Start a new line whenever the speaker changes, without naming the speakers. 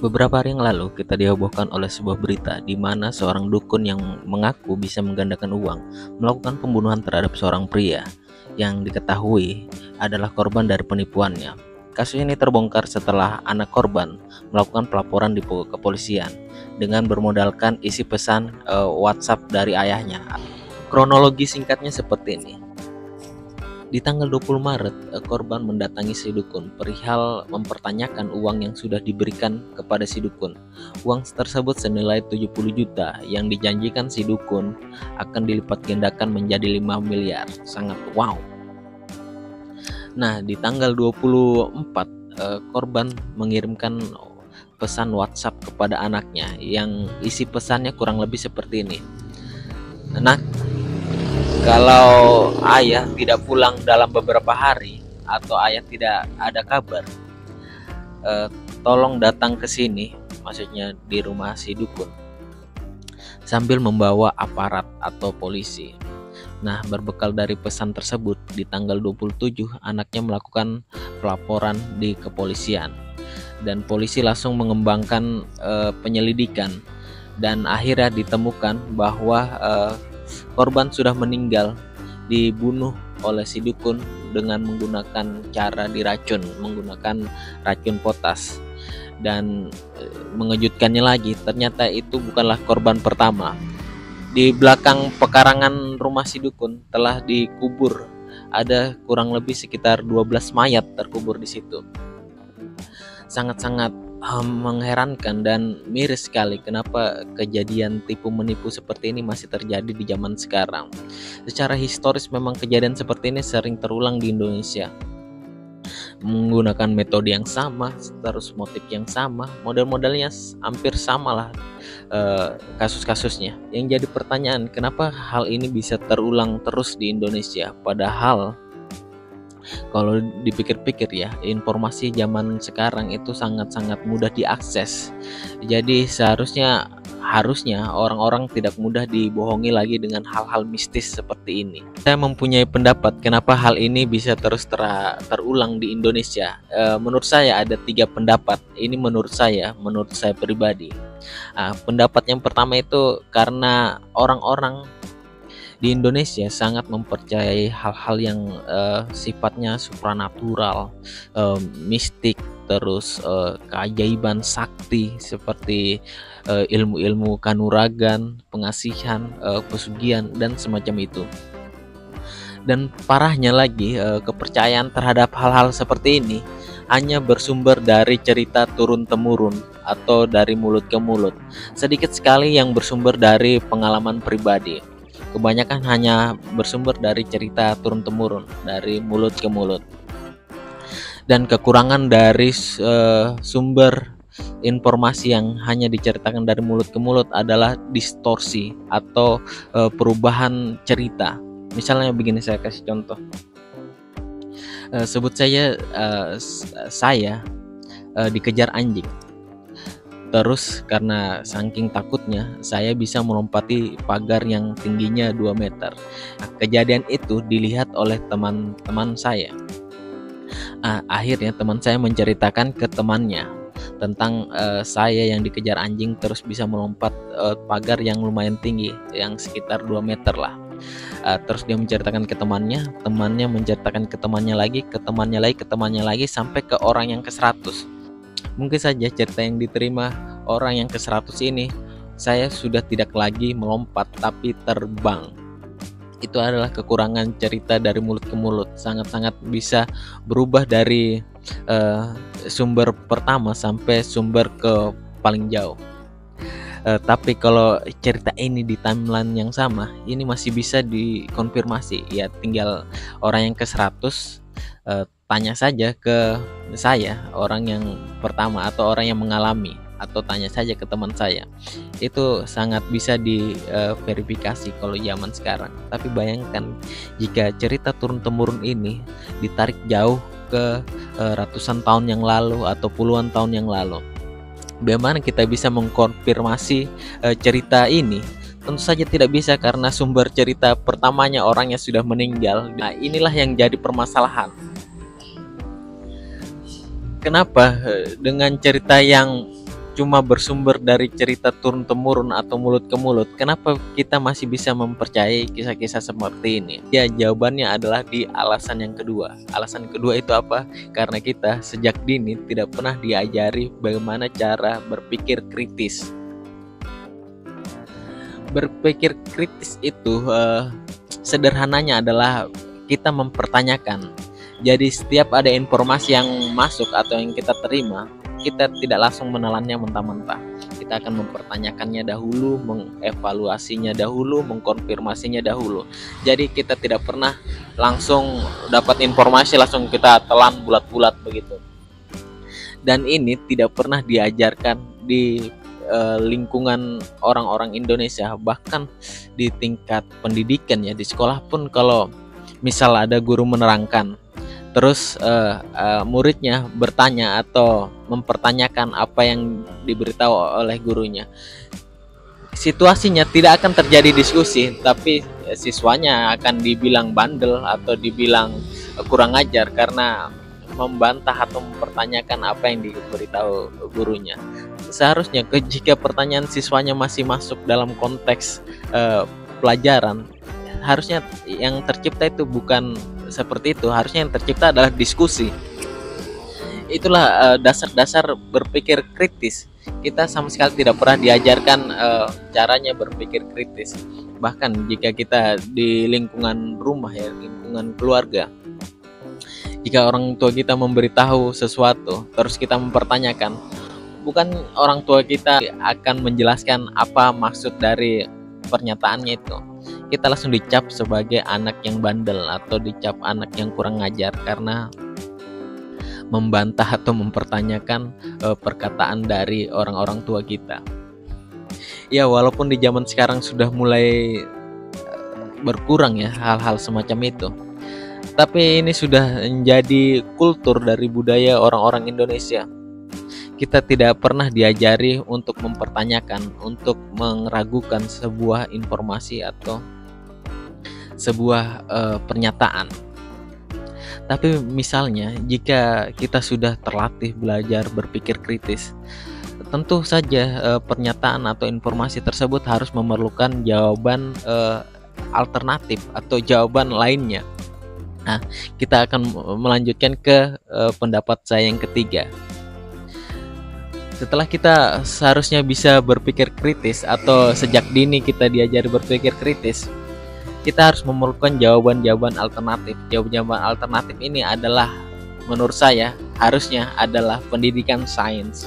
Beberapa hari yang lalu kita dihebohkan oleh sebuah berita di mana seorang dukun yang mengaku bisa menggandakan uang melakukan pembunuhan terhadap seorang pria yang diketahui adalah korban dari penipuannya. Kasus ini terbongkar setelah anak korban melakukan pelaporan di kepolisian dengan bermodalkan isi pesan WhatsApp dari ayahnya. Kronologi singkatnya seperti ini. Di tanggal 20 Maret, korban mendatangi si dukun perihal mempertanyakan uang yang sudah diberikan kepada si dukun. Uang tersebut senilai 70 juta yang dijanjikan si dukun akan dilipat gandakan menjadi 5 miliar. Sangat wow. Nah, di tanggal 24, korban mengirimkan pesan WhatsApp kepada anaknya yang isi pesannya kurang lebih seperti ini. Anak, kalau ayah tidak pulang dalam beberapa hari atau ayah tidak ada kabar, tolong datang ke sini, maksudnya di rumah si dukun, sambil membawa aparat atau polisi. Nah, berbekal dari pesan tersebut, di tanggal 27 anaknya melakukan pelaporan di kepolisian dan polisi langsung mengembangkan penyelidikan dan akhirnya ditemukan bahwa korban sudah meninggal, dibunuh oleh si dukun dengan menggunakan cara diracun, menggunakan racun potas. Dan mengejutkannya lagi, ternyata itu bukanlah korban pertama. Di belakang pekarangan rumah si dukun telah dikubur, ada kurang lebih sekitar 12 mayat terkubur di situ. Sangat-sangat mengherankan dan miris sekali kenapa kejadian tipu menipu seperti ini masih terjadi di zaman sekarang. Secara historis memang kejadian seperti ini sering terulang di Indonesia, menggunakan metode yang sama, terus motif yang sama, model-modelnya hampir sama lah kasus-kasusnya. Yang jadi pertanyaan, kenapa hal ini bisa terulang terus di Indonesia, padahal kalau dipikir-pikir ya, informasi zaman sekarang itu sangat-sangat mudah diakses. Jadi harusnya orang-orang tidak mudah dibohongi lagi dengan hal-hal mistis seperti ini. Saya mempunyai pendapat kenapa hal ini bisa terus terulang di Indonesia. Menurut saya ada 3 pendapat. Ini menurut saya pribadi. Pendapat yang pertama itu karena orang-orang di Indonesia sangat mempercayai hal-hal yang sifatnya supranatural, mistik, terus keajaiban sakti seperti ilmu-ilmu kanuragan, pengasihan, pesugihan dan semacam itu. Dan parahnya lagi, kepercayaan terhadap hal-hal seperti ini hanya bersumber dari cerita turun-temurun atau dari mulut ke mulut. Sedikit sekali yang bersumber dari pengalaman pribadi. Kebanyakan hanya bersumber dari cerita turun-temurun, dari mulut ke mulut. Dan kekurangan dari sumber informasi yang hanya diceritakan dari mulut ke mulut adalah distorsi atau perubahan cerita. Misalnya begini, saya kasih contoh. Sebut saya dikejar anjing. Terus karena saking takutnya, saya bisa melompati pagar yang tingginya 2 meter. Kejadian itu dilihat oleh teman-teman saya. Akhirnya teman saya menceritakan ke temannya tentang saya yang dikejar anjing terus bisa melompat pagar yang lumayan tinggi, yang sekitar 2 meter lah. Terus dia menceritakan ke temannya menceritakan ke temannya lagi sampai ke orang yang ke-100. Mungkin saja cerita yang diterima orang yang ke-100 ini, saya sudah tidak lagi melompat tapi terbang. Itu adalah kekurangan cerita dari mulut ke mulut. Sangat-sangat bisa berubah dari sumber pertama sampai sumber ke paling jauh. Tapi kalau cerita ini di timeline yang sama, ini masih bisa dikonfirmasi. Ya tinggal orang yang ke-100 tanya saja ke saya, orang yang pertama atau orang yang mengalami, atau tanya saja ke teman saya. Itu sangat bisa diverifikasi kalau zaman sekarang. Tapi bayangkan jika cerita turun-temurun ini ditarik jauh ke ratusan tahun yang lalu atau puluhan tahun yang lalu. Bagaimana kita bisa mengkonfirmasi cerita ini? Tentu saja tidak bisa karena sumber cerita pertamanya orangnya sudah meninggal. Nah, inilah yang jadi permasalahan. Kenapa dengan cerita yang cuma bersumber dari cerita turun-temurun atau mulut ke mulut, kenapa kita masih bisa mempercayai kisah-kisah seperti ini? Ya, jawabannya adalah di alasan yang kedua. Alasan kedua itu apa? Karena kita sejak dini tidak pernah diajari bagaimana cara berpikir kritis. Berpikir kritis itu sederhananya adalah kita mempertanyakan. Jadi setiap ada informasi yang masuk atau yang kita terima, kita tidak langsung menelannya mentah-mentah. Kita akan mempertanyakannya dahulu, mengevaluasinya dahulu, mengkonfirmasinya dahulu. Jadi kita tidak pernah langsung dapat informasi langsung kita telan bulat-bulat begitu. Dan ini tidak pernah diajarkan di lingkungan orang-orang Indonesia, bahkan di tingkat pendidikan ya, di sekolah pun kalau misal ada guru menerangkan, terus muridnya bertanya atau mempertanyakan apa yang diberitahu oleh gurunya, situasinya tidak akan terjadi diskusi, tapi siswanya akan dibilang bandel atau dibilang kurang ajar karena membantah atau mempertanyakan apa yang diberitahu gurunya. Seharusnya jika pertanyaan siswanya masih masuk dalam konteks pelajaran, harusnya yang tercipta itu bukan seperti itu. Harusnya yang tercipta adalah diskusi. Itulah dasar-dasar berpikir kritis. Kita sama sekali tidak pernah diajarkan caranya berpikir kritis. Bahkan jika kita di lingkungan rumah ya, lingkungan keluarga, jika orang tua kita memberitahu sesuatu terus kita mempertanyakan, bukan orang tua kita akan menjelaskan apa maksud dari pernyataannya itu. Kita langsung dicap sebagai anak yang bandel atau dicap anak yang kurang ngajar karena membantah atau mempertanyakan perkataan dari orang-orang tua kita. Ya, walaupun di zaman sekarang sudah mulai berkurang ya hal-hal semacam itu, tapi ini sudah menjadi kultur dari budaya orang-orang Indonesia. Kita tidak pernah diajari untuk mempertanyakan, untuk meragukan sebuah informasi atau sebuah pernyataan. Tapi misalnya jika kita sudah terlatih belajar berpikir kritis, tentu saja pernyataan atau informasi tersebut harus memerlukan jawaban alternatif atau jawaban lainnya. Nah, kita akan melanjutkan ke pendapat saya yang ketiga. Setelah kita seharusnya bisa berpikir kritis atau sejak dini kita diajari berpikir kritis, kita harus memerlukan jawaban-jawaban alternatif. Jawaban-jawaban alternatif ini adalah menurut saya harusnya adalah pendidikan sains.